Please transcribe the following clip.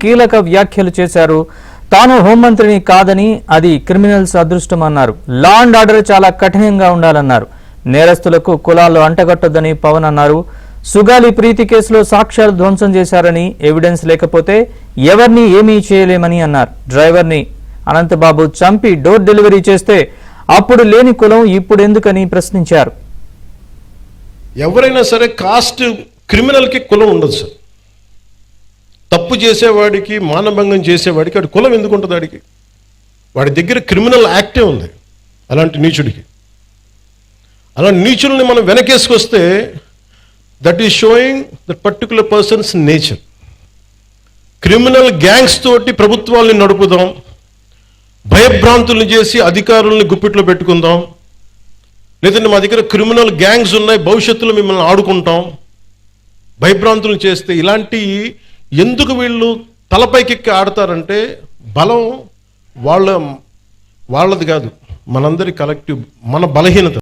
కీలక వ్యాఖ్యలు చేశారు. తాను హోంమంత్రిని కాదని అది క్రిమినల్స్ అదృష్టం అన్నారు. లా అండ్ ఆర్డర్ చాలా కఠినంగా ఉండాలన్నారు. నేరస్తులకు కులాలు అంటగట్టొద్దని పవన్ అన్నారు. సుగాలి ప్రీతి కేసులో సాక్ష్యాలు ధ్వంసం చేశారని, ఎవిడెన్స్ లేకపోతే ఎవరిని ఏమీ చేయలేమని అన్నారు. డ్రైవర్ని అనంతబాబు చంపి డోర్ డెలివరీ చేస్తే అప్పుడు లేని కులం ఇప్పుడెందుకని ప్రశ్నించారు. ఎవరైనా సరే కాస్ట్ క్రిమినల్కి కులం ఉండదు సార్. తప్పు చేసేవాడికి, మానభంగం చేసేవాడికి వాడి కులం ఎందుకు ఉంటుంది? వాడి దగ్గర క్రిమినల్ యాక్టే ఉంది. అలాంటి నీచుడికి, అలాంటి నీచుల్ని మనం వెనకేసుకొస్తే that is showing that particular person's nature. Criminal gangs తోటి ప్రభుత్వాల్ని నడుపుదాం, భయభ్రాంతుల్ని చేసి అధికారుల్ని గుప్పిట్లో పెట్టుకుందాం, లేదంటే మా దగ్గర క్రిమినల్ గ్యాంగ్స్ ఉన్నాయి, భవిష్యత్తులో మిమ్మల్ని ఆడుకుంటాం, భయభ్రాంతులను చేస్తే ఇలాంటి ఎందుకు వీళ్ళు తలపైకెక్కి ఆడతారంటే బలం వాళ్ళది కాదు, మనందరి కలెక్టివ్, మన బలహీనత.